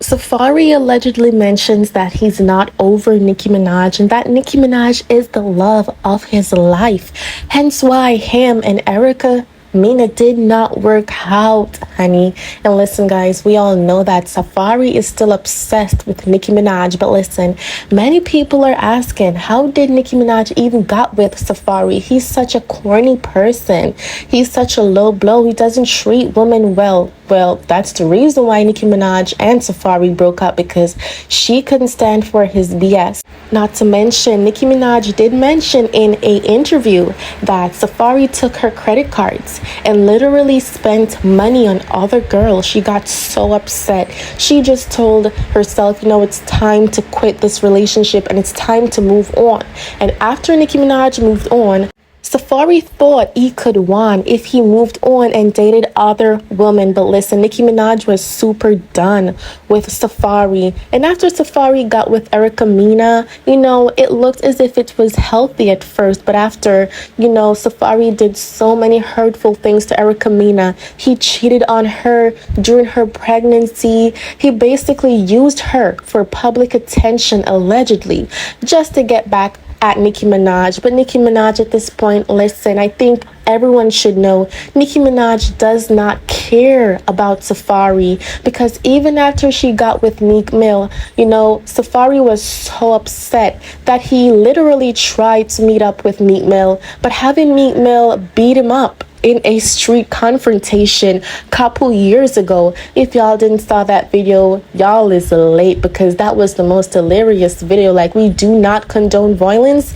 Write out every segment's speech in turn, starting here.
Safaree allegedly mentions that he's not over Nicki Minaj and that Nicki Minaj is the love of his life. Hence why him and Erica Mina did not work out, honey. And listen, guys, we all know that Safaree is still obsessed with Nicki Minaj. But listen, many people are asking, how did Nicki Minaj even got with Safaree? He's such a corny person. He's such a low blow. He doesn't treat women well. Well, that's the reason why Nicki Minaj and Safaree broke up, because she couldn't stand for his BS. Not to mention, Nicki Minaj did mention in an interview that Safaree took her credit cards and literally spent money on other girls. She got so upset. She just told herself, it's time to quit this relationship and it's time to move on. And after Nicki Minaj moved on, Safaree thought he could win if he moved on and dated other women. But listen, Nicki Minaj was super done with Safaree. And after Safaree got with Erica Mena, it looked as if it was healthy at first. But after, Safaree did so many hurtful things to Erica Mena. He cheated on her during her pregnancy. He basically used her for public attention, allegedly, just to get back at Nicki Minaj. But Nicki Minaj at this point, listen, I think everyone should know Nicki Minaj does not care about Safaree, because even after she got with Meek Mill, Safaree was so upset that he literally tried to meet up with Meek Mill, but having Meek Mill beat him up in a street confrontation couple years ago. If y'all didn't saw that video, y'all is late, because that was the most hilarious video. Like, we do not condone violence,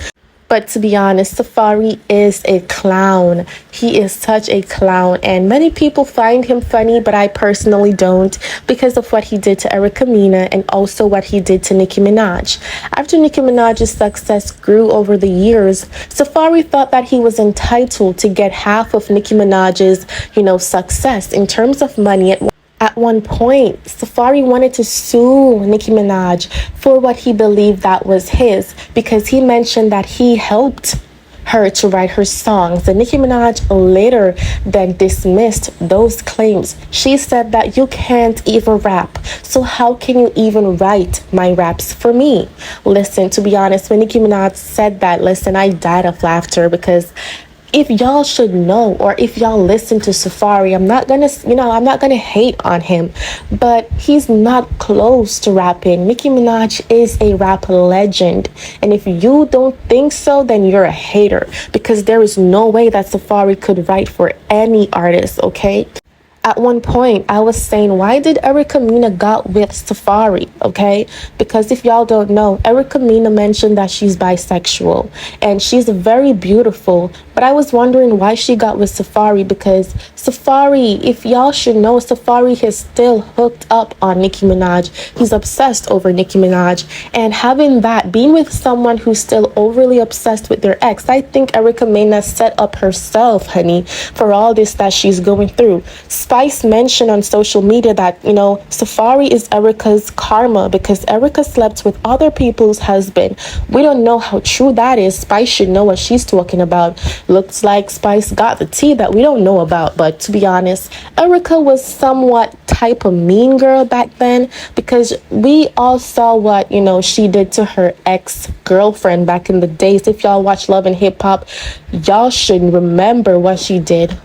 but to be honest, Safaree is a clown. He is such a clown, and many people find him funny, but I personally don't, because of what he did to Erica Mena and also what he did to Nicki Minaj. After Nicki Minaj's success grew over the years, Safaree thought that he was entitled to get half of Nicki Minaj's, success in terms of money. At one point, Safaree wanted to sue Nicki Minaj for what he believed that was his, because he mentioned that he helped her to write her songs. And Nicki Minaj later then dismissed those claims. She said that you can't even rap, so how can you even write my raps for me? Listen, to be honest, when Nicki Minaj said that, listen, I died of laughter, because if y'all should know, or if y'all listen to Safaree, I'm not gonna hate on him, but he's not close to rapping. Nicki Minaj is a rap legend, and if you don't think so, then you're a hater, because there is no way that Safaree could write for any artist, okay? At one point, I was saying, why did Erica Mena got with Safaree, okay? Because if y'all don't know, Erica Mena mentioned that she's bisexual, and she's very beautiful, but I was wondering why she got with Safaree, because Safaree, if y'all should know, Safaree is still hooked up on Nicki Minaj. He's obsessed over Nicki Minaj, and having that, being with someone who's still overly obsessed with their ex, I think Erica Mena set up herself, honey, for all this that she's going through. Spice mentioned on social media that, Safaree is Erica's karma, because Erica slept with other people's husband. We don't know how true that is. Spice should know what she's talking about. Looks like Spice got the tea that we don't know about. But to be honest, Erica was somewhat type of mean girl back then, because we all saw what, she did to her ex-girlfriend back in the days. If y'all watch Love and Hip Hop, y'all should remember what she did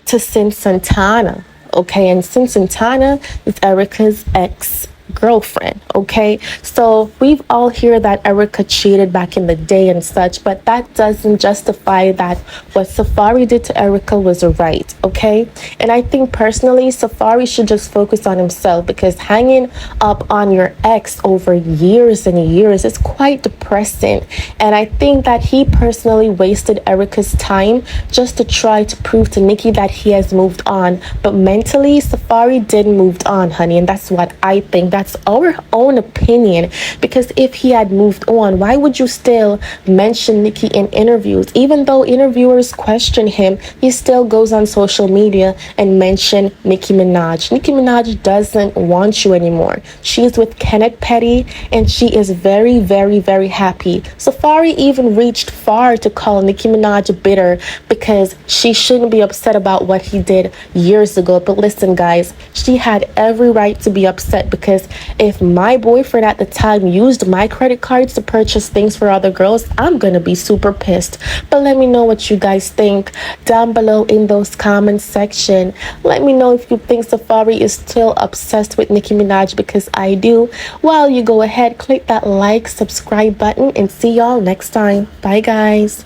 to Sin Santana, okay? And Sin Santana is Erica's ex-girlfriend, okay? So we've all heard that Erica cheated back in the day and such, but that doesn't justify that what Safaree did to Erica was right, okay? And I think personally, Safaree should just focus on himself, because hanging up on your ex over years and years is quite depressing. And I think that he personally wasted Erica's time just to try to prove to Nicki that he has moved on. But mentally, Safaree didn't move on, honey, and that's what I think. That's our own opinion, because if he had moved on, why would you still mention Nicki in interviews? Even though interviewers question him, he still goes on social media and mention Nicki Minaj. Nicki Minaj doesn't want you anymore. She's with Kenneth Petty, and she is very, very, very happy. Safaree even reached far to call Nicki Minaj bitter, because she shouldn't be upset about what he did years ago. But listen, guys, she had every right to be upset, because because if my boyfriend at the time used my credit cards to purchase things for other girls, I'm gonna be super pissed. But let me know what you guys think down below in those comments section. Let me know if you think Safaree is still obsessed with Nicki Minaj, because I do. While you go ahead, click that like, subscribe button, and see y'all next time. Bye guys.